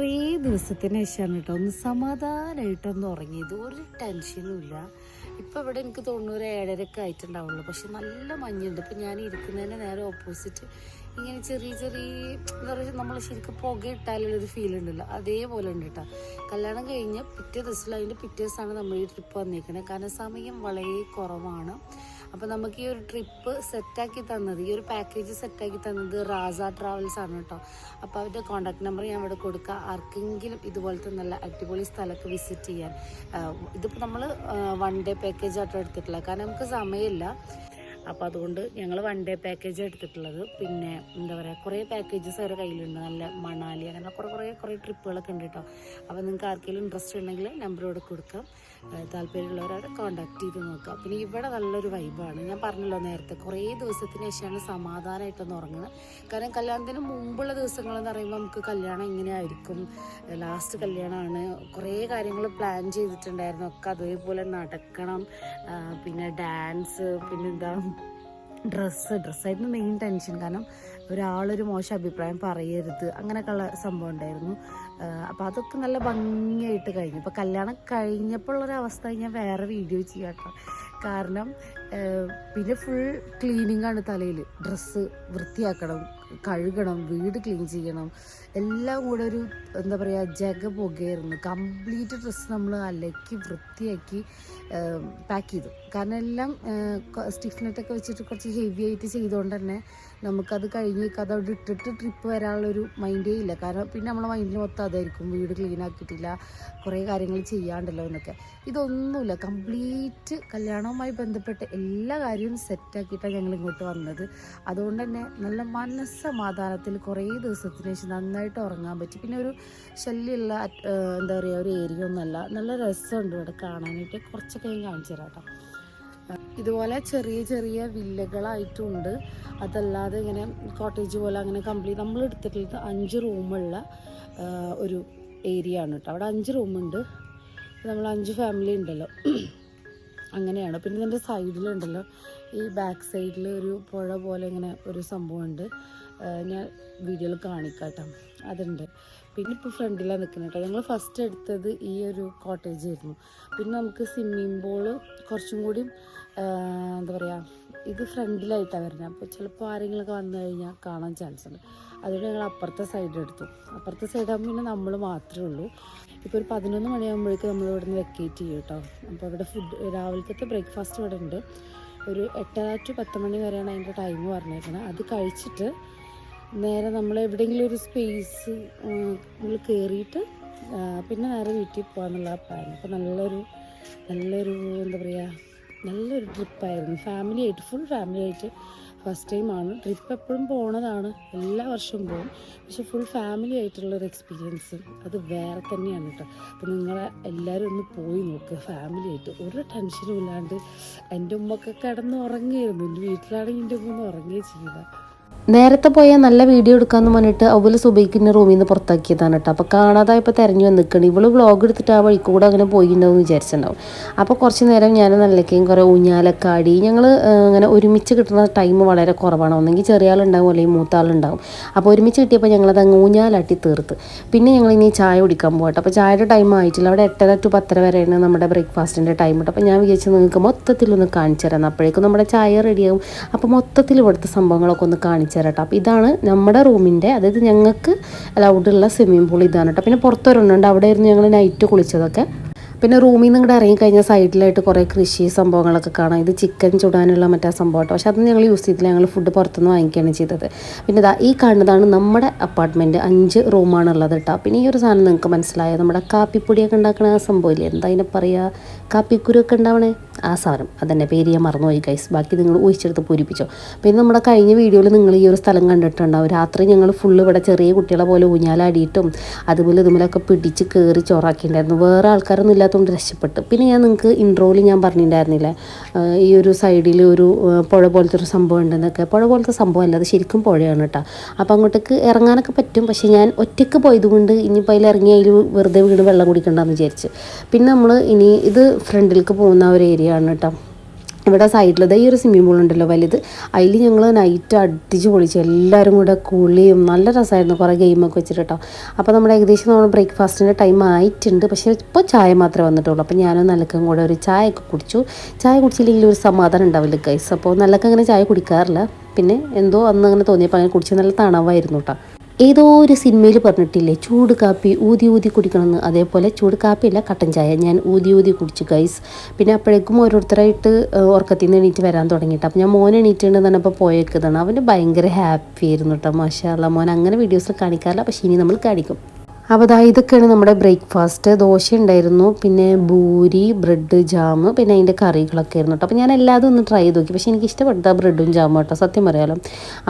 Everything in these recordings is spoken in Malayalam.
കുറേ ദിവസത്തിന് ശേഷമാണ് കേട്ടോ ഒന്ന് സമാധാനമായിട്ടൊന്ന് ഉറങ്ങിയത്. ഒരു ടെൻഷനും ഇല്ല. ഇപ്പോൾ ഇവിടെ എനിക്ക് 97:30 ആയിട്ടുണ്ടാവുള്ളൂ. പക്ഷെ നല്ല മഞ്ഞുണ്ട്. ഇപ്പം ഞാൻ ഇരിക്കുന്നതിൻ്റെ നേരെ ഓപ്പോസിറ്റ് ഇങ്ങനെ ചെറിയ എന്താ പറയുക, നമ്മൾ ശരിക്കും പുകയിട്ടാലുള്ളൊരു ഫീൽ ഉണ്ടല്ലോ, അതേപോലെ ഉണ്ട് കേട്ടോ. കല്യാണം കഴിഞ്ഞ് പിറ്റേ ദിവസത്തിൽ അതിൻ്റെ പിറ്റേ ദിവസമാണ് നമ്മൾ ഈ ട്രിപ്പ് വന്നിരിക്കുന്നത്. കാരണം സമയം വളരെ കുറവാണ്. അപ്പോൾ നമുക്ക് ഈ ഒരു ട്രിപ്പ് സെറ്റാക്കി തന്നത്, ഈ ഒരു പാക്കേജ് സെറ്റാക്കി തന്നത് റാസ ട്രാവൽസ് ആണ് കേട്ടോ. അപ്പോൾ അവരുടെ കോൺടാക്ട് നമ്പർ ഞാൻ ഇവിടെ കൊടുക്കുക. ആർക്കെങ്കിലും ഇതുപോലത്തെ നല്ല അടിപൊളി സ്ഥലമൊക്കെ വിസിറ്റ് ചെയ്യാൻ. ഇതിപ്പോൾ നമ്മൾ 1 ഡേ പാക്കേജ് ആയിട്ട് എടുത്തിട്ടില്ല, കാരണം നമുക്ക് സമയമില്ല. അപ്പോൾ അതുകൊണ്ട് ഞങ്ങൾ 1 ഡേ പാക്കേജ് എടുത്തിട്ടുള്ളത്. പിന്നെ എന്താ പറയുക, കുറേ പാക്കേജസ് അവരുടെ കയ്യിലുണ്ട്. നല്ല മണാലി അങ്ങനെ കുറേ ട്രിപ്പുകളൊക്കെ ഉണ്ട് കേട്ടോ. അപ്പോൾ നിങ്ങൾക്ക് ആർക്കെങ്കിലും ഇൻട്രസ്റ്റ് ഉണ്ടെങ്കിൽ നമ്പറോട് കൊടുക്കാം. താല്പര്യമുള്ളവരവിടെ കോൺടാക്ട് ചെയ്ത് നോക്കാം. പിന്നെ ഇവിടെ നല്ലൊരു വൈബാണ്. ഞാൻ പറഞ്ഞല്ലോ നേരത്തെ, കുറേ ദിവസത്തിന് ശേഷമാണ് സമാധാനമായിട്ടൊന്ന് ഉറങ്ങുന്നത്. കാരണം കല്യാണത്തിന് മുമ്പുള്ള ദിവസങ്ങളെന്ന് പറയുമ്പോൾ നമുക്ക് കല്യാണം എങ്ങനെയായിരിക്കും, ലാസ്റ്റ് കല്യാണമാണ്, കുറേ കാര്യങ്ങൾ പ്ലാൻ ചെയ്തിട്ടുണ്ടായിരുന്നു. ഒക്കെ അതേപോലെ നടക്കണം. പിന്നെ ഡാൻസ്, പിന്നെന്താ ഡ്രസ്സായിരുന്നു മെയിൻ ടെൻഷൻ. കാരണം ഒരാളൊരു മോശം അഭിപ്രായം പറയരുത്, അങ്ങനെയൊക്കെയുള്ള സംഭവം ഉണ്ടായിരുന്നു. അപ്പോൾ അതൊക്കെ നല്ല ഭംഗിയായിട്ട് കഴിഞ്ഞു. അപ്പോൾ കല്യാണം കഴിഞ്ഞപ്പോൾ ഉള്ളൊരവസ്ഥ ഞാൻ വേറെ വീഡിയോ ചെയ്യാം കേട്ടോ. കാരണം പിന്നെ ഫുൾ ക്ലീനിങ് ആണ് തലയിൽ. ഡ്രസ്സ് വൃത്തിയാക്കണം, കഴുകണം, വീട് ക്ലീൻ ചെയ്യണം, എല്ലാം കൂടെ ഒരു എന്താ പറയുക പുകയായിരുന്നു. കംപ്ലീറ്റ് ഡ്രസ്സ് നമ്മൾ അലക്കി വൃത്തിയാക്കി പാക്ക് ചെയ്തു. കാരണം എല്ലാം സ്റ്റിഫ്നെറ്റൊക്കെ വെച്ചിട്ട് കുറച്ച് ഹെവി ആയിട്ട് ചെയ്തുകൊണ്ട് തന്നെ നമുക്കത് കഴിഞ്ഞ് അതവിടെ ഇട്ടിട്ട് ട്രിപ്പ് വരാനുള്ളൊരു മൈൻഡേ ഇല്ല. കാരണം പിന്നെ നമ്മളെ മൈൻഡിൽ മൊത്തം അതായിരിക്കും, വീട് ക്ലീൻ ആക്കിയിട്ടില്ല, കുറേ കാര്യങ്ങൾ ചെയ്യാണ്ടല്ലോ എന്നൊക്കെ. ഇതൊന്നുമില്ല, കംപ്ലീറ്റ് കല്യാണവുമായി ബന്ധപ്പെട്ട് എല്ലാ കാര്യവും സെറ്റാക്കിയിട്ടാണ് ഞങ്ങൾ ഇങ്ങോട്ട് വന്നത്. അതുകൊണ്ട് തന്നെ നല്ല മനസ്സമാധാനത്തിൽ കുറേ ദിവസത്തിന് ശേഷം നന്നായിട്ട് ഉറങ്ങാൻ പറ്റി. പിന്നെ ഒരു ശല്യമുള്ള എന്താ പറയുക ഒരു ഏരിയ ഒന്നുമല്ല, നല്ല രസമുണ്ട് ഇവിടെ കാണാനായിട്ട്. കുറച്ചൊക്കെ ഞാൻ കാണിച്ചു തരാം കേട്ടോ. ഇതുപോലെ ചെറിയ വില്ലകളായിട്ടുണ്ട്. അതല്ലാതെ ഇങ്ങനെ കോട്ടേജ് പോലെ അങ്ങനെ കംപ്ലീറ്റ് നമ്മൾ എടുത്തിട്ടുള്ളത് 5 റൂമുള്ള ഒരു ഏരിയ ആണ് കേട്ടോ. അവിടെ 5 റൂമുണ്ട്. നമ്മൾ 5 ഫാമിലി ഉണ്ടല്ലോ, അങ്ങനെയാണ്. പിന്നെ ഇതിൻ്റെ സൈഡിലുണ്ടല്ലോ, ഈ ബാക്ക് സൈഡിൽ ഒരു പുഴ പോലെ ഇങ്ങനെ ഒരു സംഭവമുണ്ട്. ഞാൻ വീഡിയോയിൽ കാണിക്കാം കേട്ടോ, അതുണ്ട്. പിന്നെ ഇപ്പോൾ ഫ്രണ്ടിലാണ് നിൽക്കുന്നത് കേട്ടോ. ഞങ്ങൾ ഫസ്റ്റ് എടുത്തത് ഈ ഒരു കോട്ടേജ് ആയിരുന്നു. പിന്നെ നമുക്ക് സ്വിമ്മിങ് പൂള് കുറച്ചും കൂടി എന്താ പറയുക, ഇത് ഫ്രണ്ടിലായിട്ടാണ് വരുന്നത്. അപ്പോൾ ചിലപ്പോൾ ആരെങ്കിലുമൊക്കെ വന്നു കഴിഞ്ഞാൽ കാണാൻ ചാൻസ് ഉണ്ട്. അതുകൊണ്ട് ഞങ്ങൾ അപ്പുറത്തെ സൈഡ് എടുത്തു. അപ്പുറത്തെ സൈഡാകുമ്പോൾ പിന്നെ നമ്മൾ മാത്രമേ ഉള്ളൂ. ഇപ്പോൾ ഒരു 11 മണിയാകുമ്പോഴേക്കും നമ്മൾ ഇവിടെ നിന്ന് വെക്കേറ്റ് ചെയ്യും കേട്ടോ. അപ്പോൾ ഇവിടെ രാവിലത്തെ ബ്രേക്ക്ഫാസ്റ്റ് ഇവിടെ ഉണ്ട്. ഒരു 8:30 to 10 മണി വരെയാണ് അതിൻ്റെ ടൈം പറഞ്ഞേക്കുന്നത്. അത് കഴിച്ചിട്ട് നേരെ നമ്മൾ എവിടെയെങ്കിലും ഒരു സ്പേസ് നമ്മൾ കയറിയിട്ട് പിന്നെ നേരെ വീട്ടിൽ പോകാമെന്നുള്ള പ്ലാൻ. അപ്പോൾ നല്ലൊരു എന്താ പറയുക, നല്ലൊരു ട്രിപ്പായിരുന്നു. ഫുൾ ഫാമിലി ആയിട്ട് ഫസ്റ്റ് ടൈമാണ്. ട്രിപ്പ് എപ്പോഴും പോണതാണ്, എല്ലാ വർഷവും പോകും. പക്ഷെ ഫുൾ ഫാമിലി ആയിട്ടുള്ളൊരു എക്സ്പീരിയൻസ് അത് വേറെ തന്നെയാണ് കേട്ടോ. അപ്പോൾ നിങ്ങളെ എല്ലാവരും ഒന്ന് പോയി നോക്കുക ഫാമിലി ആയിട്ട്. ഒരു ടെൻഷനും ഇല്ലാണ്ട്. എൻ്റെ ഉമ്മൊക്കെ കിടന്ന് ഉറങ്ങിയിരുന്നു. എൻ്റെ വീട്ടിലാണെങ്കിൽ എൻ്റെ ഉമ്മ ഉറങ്ങുകയും ചെയ്യില്ല. നേരത്തെ പോയാൽ നല്ല വീഡിയോ എടുക്കാമെന്ന് പറഞ്ഞിട്ട് അതുപോലെ സുബൈക്കിൻ്റെ റൂമിൽ നിന്ന് പുറത്താക്കിയതാണ് കേട്ടോ. അപ്പോൾ കാണാതായപ്പോൾ തിരഞ്ഞു വന്നിക്കണം. ഇവള് വ്ളോഗ് എടുത്തിട്ട് ആ വഴിക്കൂടെ അങ്ങനെ പോയിട്ടുണ്ടാവും എന്ന് വിചാരിച്ചിട്ടുണ്ടാവും. അപ്പോൾ കുറച്ച് നേരം ഞാൻ നല്ലക്കേയും കുറേ ഊഞ്ഞാലൊക്കെ ആടി. ഞങ്ങൾ അങ്ങനെ ഒരുമിച്ച് കിട്ടുന്ന ടൈം വളരെ കുറവാണ്. ഒന്നെങ്കിൽ ചെറിയ ആളുണ്ടാവും അല്ലെങ്കിൽ മൂത്ത ആളുണ്ടാവും. അപ്പോൾ ഒരുമിച്ച് കിട്ടിയപ്പോൾ ഞങ്ങളത് അങ്ങ് ഊഞ്ഞാലാട്ടി തീർത്ത്. പിന്നെ ഞങ്ങൾ ഇനി ചായ കുടിക്കാൻ പോകട്ടെ. അപ്പോൾ ചായയുടെ ടൈം ആയിട്ടില്ല. അവിടെ 8:30 to 10 വരെയാണ് നമ്മുടെ ബ്രേക്ക്ഫാസ്റ്റിൻ്റെ ടൈം കേട്ടോ. അപ്പോൾ ഞാൻ വിചാരിച്ചു നിങ്ങൾക്ക് മൊത്തത്തിലൊന്ന് കാണിച്ചു തരാം. അപ്പോഴേക്കും നമ്മുടെ ചായ റെഡിയാവും. അപ്പോൾ മൊത്തത്തിൽ ഇവിടുത്തെ സംഭവങ്ങളൊക്കെ ഒന്ന് കാണിച്ചു തരാം കേട്ടോ. അപ്പോൾ ഇതാണ് നമ്മുടെ റൂമിൻ്റെ, അതായത് ഞങ്ങൾക്ക് അലൗഡുള്ള സ്വിമ്മിംഗ് പൂൾ ഇതാണ് കേട്ടോ. പിന്നെ പുറത്തൊരെണ്ണമുണ്ട്, അവിടെ ആയിരുന്നു ഞങ്ങൾ നൈറ്റ് കുളിച്ചതൊക്കെ. പിന്നെ റൂമിൽ നിന്ന് ഇങ്ങോട്ട് ഇറങ്ങിക്കഴിഞ്ഞാൽ സൈഡിലായിട്ട് കുറേ കൃഷി സംഭവങ്ങളൊക്കെ കാണാം. ഇത് ചിക്കൻ ചുടാനുള്ള മറ്റേ സംഭവം കേട്ടോ. പക്ഷെ അതൊന്നും ഞങ്ങൾ യൂസ് ചെയ്തില്ല, ഞങ്ങൾ ഫുഡ് പുറത്തുനിന്ന് വാങ്ങിക്കുകയാണ് ചെയ്തത്. പിന്നെ ഇതാ ഈ കാണുന്നതാണ് നമ്മുടെ അപ്പാർട്ട്മെൻറ്റ്. 5 റൂമാണുള്ളത് കേട്ടോ. പിന്നെ ഈ ഒരു സാധനം നിങ്ങൾക്ക് മനസ്സിലായോ, നമ്മുടെ കാപ്പിപ്പൊടിയൊക്കെ ഉണ്ടാക്കണ ആ സംഭവമില്ലേ, എന്താ അതിനെ പറയുക, കാപ്പിക്കുരുവൊക്കെ ഉണ്ടാവണേ ആ സാധനം. അതെന്നെ പേര് ഞാൻ മറന്നുപോയി ഗൈസ്. ബാക്കി നിങ്ങൾ ഊഹിച്ചെടുത്ത് പൂരിപ്പിച്ചോ. പിന്നെ നമ്മുടെ കഴിഞ്ഞ വീഡിയോയിൽ നിങ്ങൾ ഈ ഒരു സ്ഥലം കണ്ടിട്ടുണ്ടാവും. രാത്രി ഞങ്ങൾ ഫുള്ള് ഇവിടെ ചെറിയ കുട്ടികളെ പോലെ ഊഞ്ഞാലാടിയിട്ടും അതുപോലെ ഇതുമൂലൊക്കെ പിടിച്ച് കയറി ചോറാക്കിയിട്ടുണ്ടായിരുന്നു. വേറെ ആൾക്കാരൊന്നും ഇല്ലാത്തതുകൊണ്ട് രക്ഷപ്പെട്ടു. പിന്നെ ഞാൻ നിങ്ങൾക്ക് ഇൻട്രോയിൽ ഞാൻ പറഞ്ഞിട്ടുണ്ടായിരുന്നില്ലേ, ഈ ഒരു സൈഡിൽ ഒരു പുഴ പോലത്തെ ഒരു സംഭവം ഉണ്ടെന്നൊക്കെ. പുഴ പോലത്തെ സംഭവം അല്ല, അത് ശരിക്കും പുഴയാണ് കേട്ടോ. അപ്പോൾ അങ്ങോട്ടേക്ക് ഇറങ്ങാനൊക്കെ പറ്റും. പക്ഷേ ഞാൻ ഒറ്റയ്ക്ക് പോയതുകൊണ്ട് ഇനിയിപ്പോൾ അതിൽ ഇറങ്ങി അതിൽ വെറുതെ വീണ് വെള്ളം കുടിക്കണ്ടെന്ന് വിചാരിച്ച്. പിന്നെ നമ്മൾ ഇനി ഇത് ഫ്രണ്ടിലേക്ക് പോകുന്ന ഒരു ഏരിയ ആണ് കേട്ടോ. ഇവിടെ സൈഡിൽ ഈ ഒരു സ്വിമ്മിംഗ് പൂൾ ഉണ്ടല്ലോ വലുത്, അതിൽ ഞങ്ങൾ നൈറ്റ് അടിച്ച് പൊളിച്ച് എല്ലാവരും കൂടെ കുളിയും നല്ല രസമായിരുന്നു, കുറേ ഗെയിമൊക്കെ വെച്ചിട്ട് കേട്ടോ. അപ്പോൾ നമ്മുടെ ഏകദേശം നമ്മൾ ബ്രേക്ക്ഫാസ്റ്റിൻ്റെ ടൈം ആയിട്ടുണ്ട്. പക്ഷേ ഇപ്പോൾ ചായ മാത്രമേ വന്നിട്ടുള്ളൂ. അപ്പോൾ ഞാനും നല്ലക്കും കൂടെ ഒരു ചായയൊക്കെ കുടിച്ചു. ചായ കുടിച്ചില്ലെങ്കിൽ ഒരു സമാധാനം ഉണ്ടാവില്ല ഗൈസ്. അപ്പോൾ നല്ലക്ക അങ്ങനെ ചായ കുടിക്കാറില്ല. പിന്നെ എന്തോ അന്ന് അങ്ങനെ തോന്നിയപ്പോൾ അങ്ങനെ കുടിച്ച് നല്ല തണവായിരുന്നു കേട്ടോ. ഏതോ ഒരു സിനിമയിൽ പറഞ്ഞിട്ടില്ലേ ചൂട് കാപ്പി ഊതി ഊതി കുടിക്കണമെന്ന്, അതേപോലെ ചൂട് കാപ്പിയല്ല കട്ടൻ ചായ ഞാൻ ഊതി ഊതി കുടിച്ചു ഗൈസ്. പിന്നെ അപ്പോഴേക്കും ഓരോരുത്തരായിട്ട് ഉറക്കത്തിൽ നിന്ന് എണീറ്റ് വരാൻ തുടങ്ങിയിട്ട്, അപ്പോൾ ഞാൻ മോൻ എണീറ്റുണ്ടെന്ന് പറഞ്ഞപ്പോൾ പോയേക്കുന്നതാണ്. അവന് ഭയങ്കര ഹാപ്പി ആയിരുന്നു കേട്ടോ. മാഷാ അല്ലാ, മോൻ അങ്ങനെ വീഡിയോസിൽ കാണിക്കാറില്ല, പക്ഷേ ഇനി നമ്മൾ കാണിക്കും. അപ്പോൾ ഇതൊക്കെയാണ് നമ്മുടെ ബ്രേക്ക്ഫാസ്റ്റ്. ദോശ ഉണ്ടായിരുന്നു, പിന്നെ ഭൂരി, ബ്രെഡ്, ജാം, പിന്നെ അതിൻ്റെ കറികളൊക്കെ ആയിരുന്നു കേട്ടോ. അപ്പോൾ ഞാൻ എല്ലാതും ഒന്ന് ട്രൈ ചെയ്ത് നോക്കി. പക്ഷേ എനിക്ക് ഇഷ്ടപ്പെട്ട ബ്രെഡും ജാമും കേട്ടോ, സത്യം പറയാലോ.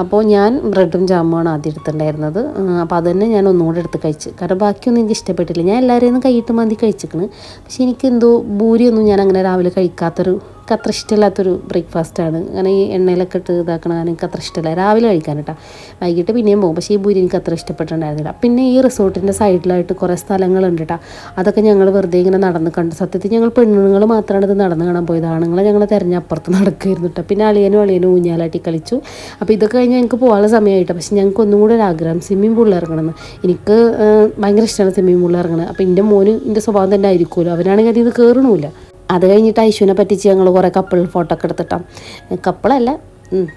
അപ്പോൾ ഞാൻ ബ്രെഡും ജാമുമാണ് ആദ്യം എടുത്തിട്ടുണ്ടായിരുന്നത്. അപ്പോൾ അത് തന്നെ ഞാൻ ഒന്നുകൂടെ എടുത്ത് കഴിച്ച്, കാരണം ബാക്കിയൊന്നും എനിക്ക് ഇഷ്ടപ്പെട്ടില്ല. ഞാൻ എല്ലാവരെയും ഒന്ന് കൈയിട്ട് മന്തി കഴിച്ചിരിക്കണ്. പക്ഷേ എനിക്കെന്തോ ഭൂരിയൊന്നും ഞാൻ അങ്ങനെ രാവിലെ കഴിക്കാത്തൊരു, എനിക്ക് അത്ര ഇഷ്ടമില്ലാത്തൊരു ബ്രേക്ക്ഫാസ്റ്റാണ്. അങ്ങനെ ഈ എണ്ണയിലൊക്കെ ഇട്ട് ഇതാക്കണം, എനിക്ക് അത്ര ഇഷ്ടമില്ല രാവിലെ കഴിക്കാൻ കേട്ടോ. വൈകിട്ട് പിന്നെയും പോകും, പക്ഷേ ഈ ഭൂരി എനിക്ക് അത്ര ഇഷ്ടപ്പെട്ടിട്ടുണ്ടായിരുന്നില്ല. പിന്നെ ഈ റിസോർട്ടിൻ്റെ സൈഡിലായിട്ട് കുറേ സ്ഥലങ്ങളുണ്ട് കേട്ടോ. അതൊക്കെ ഞങ്ങൾ വെറുതെ ഇങ്ങനെ നടന്ന് കണ്ടു. സത്യത്തിൽ ഞങ്ങൾ പെണ്ണുങ്ങൾ മാത്രമാണ് ഇത് നടന്ന് കാണാൻ പോയത്. ആണുങ്ങളെ ഞങ്ങൾ തിരഞ്ഞപ്പുറത്ത് നടക്കുമായിരുന്നു കേട്ടോ. പിന്നെ അളിയനും ഊഞ്ഞാലാട്ടി കളിച്ചു. അപ്പോൾ ഇതൊക്കെ കഴിഞ്ഞാൽ എനിക്ക് പോകാനുള്ള സമയമായിട്ടോ. പക്ഷേ ഞങ്ങൾക്ക് ഒന്നും കൂടെ ഒരു ആഗ്രഹം സ്വിമ്മിംഗ് പൂളിൽ ഇറങ്ങണമെന്ന്. എനിക്ക് ഭയങ്കര ഇഷ്ടമാണ് സ്വിമ്മിംഗ് പൂളിൽ ഇറങ്ങണം. അപ്പോൾ എൻ്റെ മോന് എൻ്റെ സ്വഭാവം തന്നെ ആയിരിക്കുമല്ലോ, അവനാണെങ്കിൽ അതിൽ കയറണമില്ല. അത് കഴിഞ്ഞിട്ട് ഐശുവിനെ പറ്റിച്ച് ഞങ്ങൾ കുറേ കപ്പിൾ ഫോട്ടോ ഒക്കെ എടുത്തിട്ടാം. കപ്പിളല്ല,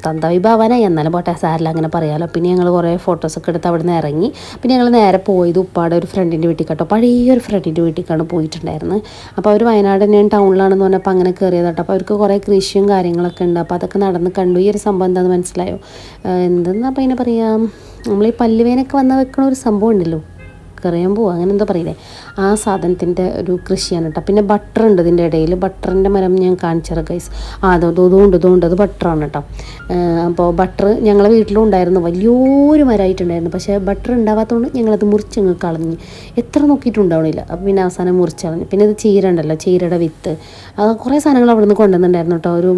തന്താവി ഭാവനായി, എന്നാലും പോട്ടെ സാരില്ല അങ്ങനെ പറയാമല്ലോ. പിന്നെ ഞങ്ങൾ കുറേ ഫോട്ടോസൊക്കെ എടുത്ത് അവിടെ നിന്ന് ഇറങ്ങി. പിന്നെ ഞങ്ങൾ നേരെ പോയത് ഉപ്പാടെ ഒരു ഫ്രണ്ടിൻ്റെ വീട്ടിൽ കേട്ടോ. പഴയൊരു ഫ്രണ്ടിൻ്റെ വീട്ടിലേക്കാണ് പോയിട്ടുണ്ടായിരുന്നത്. അപ്പോൾ അവർ വയനാട് തന്നെയാണ്, ടൗണിലാണെന്ന് പറഞ്ഞപ്പോൾ അങ്ങനെ കയറിയത് കേട്ടോ. അപ്പോൾ അവർക്ക് കുറേ കൃഷിയും കാര്യങ്ങളൊക്കെ ഉണ്ട്. അപ്പോൾ അതൊക്കെ നടന്ന് കണ്ടു. ഈ ഒരു സംഭവം എന്താണെന്ന് മനസ്സിലായോ? എന്തെന്നാ അപ്പോൾ അതിനെ പറയാം, നമ്മൾ ഈ പല്ലുവേനൊക്കെ വന്ന് വെക്കണ ഒരു സംഭവം ഉണ്ടല്ലോ, കറിയാൻ പോവുക അങ്ങനെ എന്താ പറയില്ലേ, ആ സാധനത്തിൻ്റെ ഒരു കൃഷിയാണ് കേട്ടോ. പിന്നെ ബട്ടർ ഉണ്ട് ഇതിൻ്റെ ഇടയിൽ. ബട്ടറിൻ്റെ മരം ഞാൻ കാണിച്ചത് ഗൈസ്. അതുകൊണ്ട് അത് ബട്ടറാണ് കേട്ടോ. അപ്പോൾ ബട്ടർ ഞങ്ങളെ വീട്ടിലും ഉണ്ടായിരുന്നു, വലിയൊരു മരമായിട്ടുണ്ടായിരുന്നു. പക്ഷേ ബട്ടർ ഉണ്ടാവാത്തതുകൊണ്ട് ഞങ്ങളത് മുറിച്ചങ്ങ് കളഞ്ഞ്, എത്ര നോക്കിയിട്ടുണ്ടാവണില്ല. അപ്പോൾ പിന്നെ അവസാനം മുറിച്ച് കളഞ്ഞു. പിന്നെ ഇത് ചീര ഉണ്ടല്ലോ, ചീരയുടെ വിത്ത്, അത് കുറേ സാധനങ്ങൾ അവിടെ നിന്ന് കൊണ്ടുവന്നിട്ടുണ്ടായിരുന്നു കേട്ടോ. ഒരു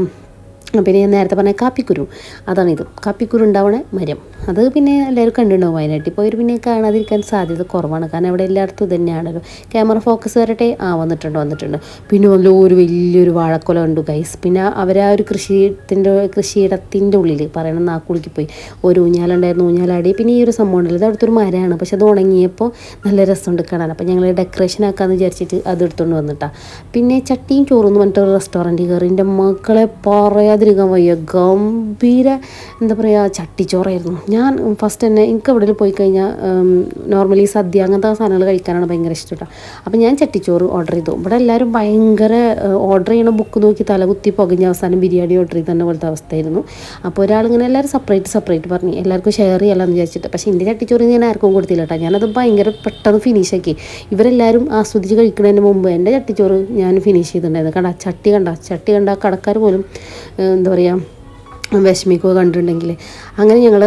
പിന്നെ ഞാൻ നേരത്തെ പറഞ്ഞ കാപ്പിക്കുരു, അതാണിത്. കാപ്പിക്കുരു ഉണ്ടാവണ മരം. അത് പിന്നെ എല്ലാവരും കണ്ടിട്ടുണ്ടാവും വയനാട്ടിൽ പോയവർ. പിന്നെ കാണാതിരിക്കാൻ സാധ്യത കുറവാണ്, കാരണം അവിടെ എല്ലായിടത്തും തന്നെയാണല്ലോ. ക്യാമറ ഫോക്കസ് വരട്ടെ, വന്നിട്ടുണ്ട്. പിന്നെ ഒരു വലിയൊരു വാഴക്കൊല ഉണ്ട് ഗൈസ്. പിന്നെ അവരാ ഒരു കൃഷിയിടത്തിൻ്റെ ഉള്ളിൽ പറയണം നാക്കുളിക്ക് പോയി ഒരു ഊഞ്ഞാലുണ്ടായിരുന്നു, ഊഞ്ഞാലാടി. പിന്നെ ഈ ഒരു സംഭവം ഉണ്ടല്ലോ, ഇത് അവിടുത്തെ ഒരു മരമാണ്, പക്ഷെ അത് ഉണങ്ങിയപ്പോൾ നല്ല രസമുണ്ട് കാണാൻ. അപ്പോൾ ഞങ്ങൾ ഡെക്കറേഷൻ ആക്കാമെന്ന് വിചാരിച്ചിട്ട് അത് എടുത്തുകൊണ്ട് വന്നിട്ടാണ്. പിന്നെ ചട്ടിയും ചോറും എന്ന് പറഞ്ഞിട്ട് ഒരു റെസ്റ്റോറൻറ്റിൽ കയറി. എൻ്റെ മക്കളെ പറയാതിരിക്കാൻ വയ്യ, ഗംഭീര എന്താ പറയുക ചട്ടിച്ചോറായിരുന്നു. ഞാൻ ഫസ്റ്റ് തന്നെ എനിക്ക് എവിടെ പോയി കഴിഞ്ഞാൽ നോർമലി സദ്യ അങ്ങനത്തെ സാധനങ്ങൾ കഴിക്കാനാണ് ഭയങ്കര ഇഷ്ടം. അപ്പോൾ ഞാൻ ചട്ടിച്ചോറ് ഓർഡർ ചെയ്തു. ഇവിടെ എല്ലാവരും ഭയങ്കര ഓർഡർ ചെയ്യണ ബുക്ക് നോക്കി തലകുത്തി പുകഞ്ഞ അവസാനം ബിരിയാണി ഓർഡർ ചെയ്ത് തന്നെ പോലത്തെ അവസ്ഥയായിരുന്നു. അപ്പോൾ ഒരാളിങ്ങനെ എല്ലാവരും സെപ്പറേറ്റ് പറഞ്ഞു എല്ലാവർക്കും ഷെയർ ചെയ്യാമെന്ന് വിചാരിച്ചിട്ട്. പക്ഷേ എൻ്റെ ചട്ടിച്ചോറ് ഞാൻ ആർക്കും കൊടുത്തില്ല കേട്ടോ. ഞാനത് ഭയങ്കര പെട്ടെന്ന് ഫിനിഷാക്കി. ഇവരെല്ലാവരും ആസ്വദിച്ച് കഴിക്കുന്നതിന് മുമ്പ് എൻ്റെ ചട്ടിച്ചോറ് ഞാൻ ഫിനിഷ് ചെയ്തിട്ടുണ്ടായിരുന്നു. ചട്ടി കണ്ട കടക്കാർ പോലും എന്താ പറയുക വിഷമിക്കുക കണ്ടിട്ടുണ്ടെങ്കിൽ. അങ്ങനെ ഞങ്ങൾ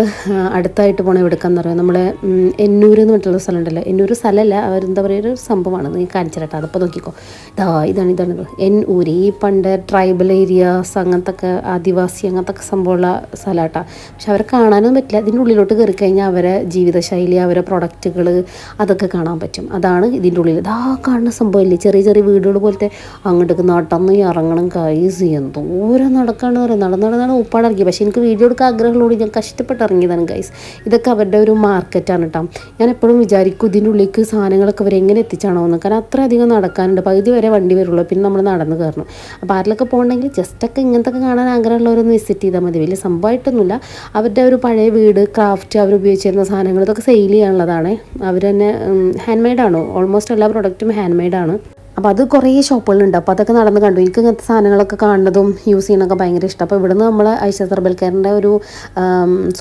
അടുത്തായിട്ട് പോകണം എവിടെക്കാന്ന് പറയുക, നമ്മളെ എന്നൂർ എന്ന് പറഞ്ഞിട്ടുള്ള സ്ഥലം ഉണ്ടല്ലോ. എന്നൂർ സ്ഥലമല്ല, അവരെന്താ പറയുക ഒരു സംഭവമാണ്, നീ കാണിച്ചു തരട്ടെ. അതപ്പോൾ നോക്കിക്കോ, ഇതാണ് എന്നൂർ. ഈ പണ്ട് ട്രൈബൽ ഏരിയാസ് അങ്ങനത്തെ ആദിവാസി അങ്ങനത്തെ സംഭവമുള്ള സ്ഥലമാട്ടാ. പക്ഷെ അവരെ കാണാനൊന്നും പറ്റില്ല. ഇതിൻ്റെ ഉള്ളിലോട്ട് കയറി കഴിഞ്ഞാൽ അവരെ ജീവിതശൈലി, അവരെ പ്രൊഡക്റ്റുകൾ അതൊക്കെ കാണാൻ പറ്റും. അതാണ് ഇതിൻ്റെ ഉള്ളിൽ. കാണുന്ന സംഭവമില്ലേ, ചെറിയ ചെറിയ വീടുകൾ പോലത്തെ. അങ്ങോട്ടേക്ക് നടന്ന് ഇറങ്ങണം കൈസ്, എന്തോരം നടക്കാണെന്ന് പറയാം. നടന്നാണ് ഉപ്പാടിറങ്ങി. പക്ഷേ എനിക്ക് വീഡിയോ എടുക്കാൻ ആഗ്രഹമുള്ളൂ, ഞാൻ കഷ്ടപ്പെട്ട് ഇറങ്ങിയതാണ് ഗൈസ്. ഇതൊക്കെ അവരുടെ ഒരു മാർക്കറ്റാണ് കേട്ടോ. ഞാൻ എപ്പോഴും വിചാരിക്കും ഇതിൻ്റെ ഉള്ളിലേക്ക് സാധനങ്ങളൊക്കെ അവർ എങ്ങനെ എത്തിച്ചാണോ എന്ന്, കാരണം അത്ര അധികം നടക്കാനുണ്ട്. പകുതി വരെ വണ്ടി വരുള്ളൂ, പിന്നെ നമ്മൾ നടന്ന് കയറണം. അപ്പോൾ ആരിലൊക്കെ പോകണമെങ്കിൽ ജസ്റ്റൊക്കെ ഇങ്ങനത്തെ കാണാൻ ആഗ്രഹമുള്ളവരൊന്ന് വിസിറ്റ് ചെയ്താൽ മതി. വലിയ സംഭവമായിട്ടൊന്നുമില്ല. അവരുടെ ഒരു പഴയ വീട്, ക്രാഫ്റ്റ്, അവർ ഉപയോഗിച്ചിരുന്ന സാധനങ്ങൾ ഇതൊക്കെ സെയിൽ ചെയ്യാനുള്ളതാണ്. അവർ തന്നെ ഹാൻഡ് മെയ്ഡാണ്, ഓൾമോസ്റ്റ് എല്ലാ പ്രൊഡക്റ്റും ഹാൻഡ് മെയ്ഡാണ്. അപ്പോൾ അത് കുറേ ഷോപ്പുകളുണ്ട്. അപ്പോൾ അതൊക്കെ നടന്ന് കണ്ടു. എനിക്ക് ഇങ്ങനത്തെ സാധനങ്ങളൊക്കെ കാണുന്നതും യൂസ് ചെയ്യണമൊക്കെ ഭയങ്കര ഇഷ്ടം. അപ്പോൾ ഇവിടുന്ന് നമ്മൾ ഐഷ ഹെർബൽ കെയറിൻ്റെ ഒരു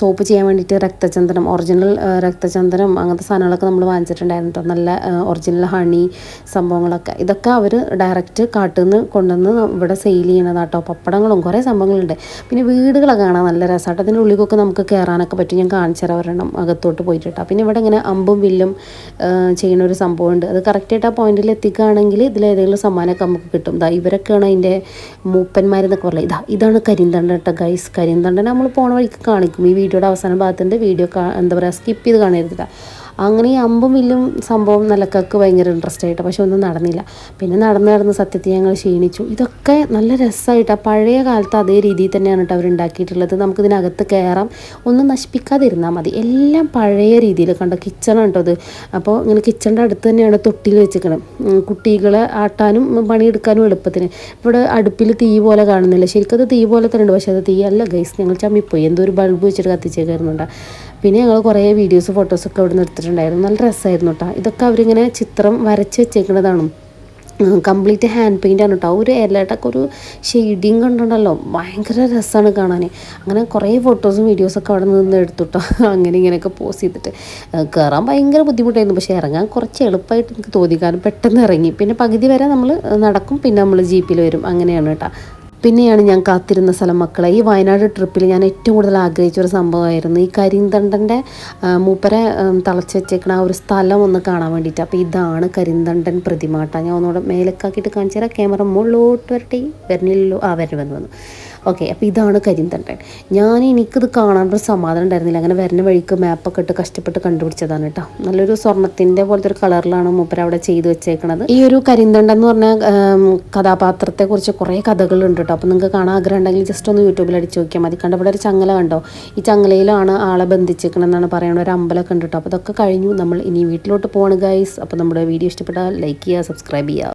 സോപ്പ് ചെയ്യാൻ വേണ്ടിയിട്ട് രക്തചന്ദനം, ഒറിജിനൽ രക്തചന്ദനം അങ്ങനത്തെ സാധനങ്ങളൊക്കെ നമ്മൾ വാങ്ങിച്ചിട്ടുണ്ടായിരുന്നു കേട്ടോ. നല്ല ഒറിജിനൽ ഹണി സംഭവങ്ങളൊക്കെ. ഇതൊക്കെ അവർ ഡയറക്റ്റ് കാട്ടിൽ നിന്ന് കൊണ്ടുവന്ന് ഇവിടെ സെയിൽ ചെയ്യണതാട്ടോ. പപ്പടങ്ങളും കുറേ സംഭവങ്ങളുണ്ട്. പിന്നെ വീടുകളൊക്കെ കാണാൻ നല്ല രസമാട്ടോ. അതിൻ്റെ ഉള്ളിലൊക്കെ നമുക്ക് കയറാനൊക്കെ പറ്റും. ഞാൻ കാണിച്ചു തരാം ഒരെണ്ണം അകത്തോട്ട് പോയിട്ടാ. പിന്നെ ഇവിടെ ഇങ്ങനെ അമ്പും വില്ലും ചെയ്യുന്ന ഒരു സംഭവമുണ്ട്. അത് കറക്റ്റായിട്ട് ആ പോയിന്റിൽ എത്തിക്കുകയാണെങ്കിൽ ഇതിലേതെങ്കിലും സമ്മാനമൊക്കെ നമുക്ക് കിട്ടും. ഇവരൊക്കെയാണ് അതിൻ്റെ മൂപ്പന്മാരെന്നൊക്കെ പറയുന്നത്. ഇതാണ് കരിന്തണ്ടൻ കേട്ടോ ഗൈസ്. കരിന്തണ്ടൻ നമ്മൾ പോണ വഴിക്ക് കാണിക്കും. ഈ വീഡിയോയുടെ അവസാന ഭാഗത്തിൻ്റെ വീഡിയോ എന്താ പറയുക സ്കിപ്പ് ചെയ്ത് കാണരുത്. അങ്ങനെ ഈ അമ്പും വില്ലും സംഭവം നിലക്കൊക്കെ ഭയങ്കര ഇൻട്രസ്റ്റ് ആയിട്ട്, പക്ഷെ ഒന്നും നടന്നില്ല. പിന്നെ നടന്ന് സത്യത്തിൽ ഞങ്ങൾ ക്ഷീണിച്ചു. ഇതൊക്കെ നല്ല രസമായിട്ട് ആ പഴയ കാലത്ത് അതേ രീതിയിൽ തന്നെയാണ് കേട്ടോ അവരുണ്ടാക്കിയിട്ടുള്ളത്. നമുക്കിതിനകത്ത് കയറാം, ഒന്നും നശിപ്പിക്കാതിരുന്നാൽ മതി. എല്ലാം പഴയ രീതിയിൽ കണ്ടോ. കിച്ചണാണ് കേട്ടോ അത്. അപ്പോൾ ഇങ്ങനെ കിച്ചണിൻ്റെ അടുത്ത് തന്നെയാണ് തൊട്ടിൽ വെച്ചിരിക്കണം, കുട്ടികളെ ആട്ടാനും പണിയെടുക്കാനും എളുപ്പത്തിന്. ഇവിടെ അടുപ്പിൽ തീ പോലെ കാണുന്നില്ല, ശരിക്കും അത് തീ പോലെ തന്നെ ഉണ്ട്, പക്ഷേ അത് തീ അല്ല ഗൈസ്, ഞങ്ങൾ ചമ്മിപ്പോയി, എന്തോ ഒരു ബൾബ് വെച്ചിട്ട് കത്തിച്ചേക്കായിരുന്നുണ്ട്. പിന്നെ ഞങ്ങൾ കുറേ വീഡിയോസ് ഫോട്ടോസൊക്കെ അവിടെ നിന്ന് എടുത്തിട്ടുണ്ടായിരുന്നു. നല്ല രസമായിരുന്നു കേട്ടോ. ഇതൊക്കെ അവരിങ്ങനെ ചിത്രം വരച്ച് വെച്ചേക്കുന്നതാണ്, കംപ്ലീറ്റ് ഹാൻഡ് പെയിൻ്റ് ആണ് കേട്ടോ. ഒരു ഇലയിട്ടൊക്കെ ഒരു ഷെയ്ഡിങ് കണ്ടിട്ടുണ്ടല്ലോ, ഭയങ്കര രസമാണ് കാണാൻ. അങ്ങനെ കുറേ ഫോട്ടോസും വീഡിയോസൊക്കെ അവിടെ നിന്ന് എടുത്തു കേട്ടോ. അങ്ങനെ ഇങ്ങനെയൊക്കെ പോസ്റ്റ് ചെയ്തിട്ട് കയറാൻ ഭയങ്കര ബുദ്ധിമുട്ടായിരുന്നു, പക്ഷേ ഇറങ്ങാൻ കുറച്ച് എളുപ്പമായിട്ട് എനിക്ക് തോന്നി, കാരണം പെട്ടെന്ന് ഇറങ്ങി. പിന്നെ പകുതി വരെ നമ്മൾ നടക്കും, പിന്നെ നമ്മൾ ജീപ്പിൽ വരും, അങ്ങനെയാണ് കേട്ടോ. പിന്നെയാണ് ഞാൻ കാത്തിരുന്ന സ്ഥലം മക്കളെ. ഈ വയനാട് ട്രിപ്പിൽ ഞാൻ ഏറ്റവും കൂടുതൽ ആഗ്രഹിച്ചൊരു സംഭവമായിരുന്നു ഈ കരിന്തണ്ടൻ്റെ മൂപ്പരെ തളച്ച് വെച്ചേക്കണ ആ ഒരു സ്ഥലം ഒന്ന് കാണാൻ വേണ്ടിയിട്ട്. അപ്പോൾ ഇതാണ് കരിന്തണ്ടൻ പ്രതിമാട്ട. ഞാൻ ഒന്നുകൂടെ മേലക്കാക്കിയിട്ട് കാണിച്ചു തരാം. ക്യാമറ മുകളിലോട്ട് വരട്ടെ, വരണില്ലല്ലോ, വന്നു. ഓക്കെ, അപ്പോൾ ഇതാണ് കരിന്തണ്ടൻ. എനിക്കിത് കാണാനൊരു സമാധാനം ഉണ്ടായിരുന്നില്ല. അങ്ങനെ വരുന്ന വഴിക്ക് മാപ്പൊക്കെ ഇട്ട് കഷ്ടപ്പെട്ട് കണ്ടുപിടിച്ചതാണ് കേട്ടോ. നല്ലൊരു സ്വർണ്ണത്തിൻ്റെ പോലത്തെ ഒരു കളറിലാണ് മൂപ്പര അവിടെ ചെയ്ത് വെച്ചേക്കണത്. ഈ ഒരു കരിന്തണ്ടൻ എന്ന് പറഞ്ഞ കഥാപാത്രത്തെക്കുറിച്ച് കുറേ കഥകളുണ്ട് കേട്ടോ. അപ്പോൾ നിങ്ങൾക്ക് കാണാൻ ആഗ്രഹം ഉണ്ടെങ്കിൽ ജസ്റ്റ് ഒന്ന് യൂട്യൂബിൽ അടിച്ച് നോക്കിയാൽ മതി. കണ്ട ഇവിടെ ഒരു ചങ്ങല കണ്ടോ, ഈ ചങ്ങലയിലാണ് ആളെ ബന്ധിച്ചേക്കണമെന്നാണ് പറയുന്നത്. ഒരു അമ്പലമൊക്കെ ഉണ്ട് കേട്ടോ. അപ്പോൾ അതൊക്കെ കഴിഞ്ഞു, നമ്മൾ ഇനി വീട്ടിലോട്ട് പോവാണ് ഗൈസ്. അപ്പോൾ നമ്മുടെ വീഡിയോ ഇഷ്ടപ്പെട്ടാൽ ലൈക്ക് ചെയ്യുക, സബ്സ്ക്രൈബ് ചെയ്യുക.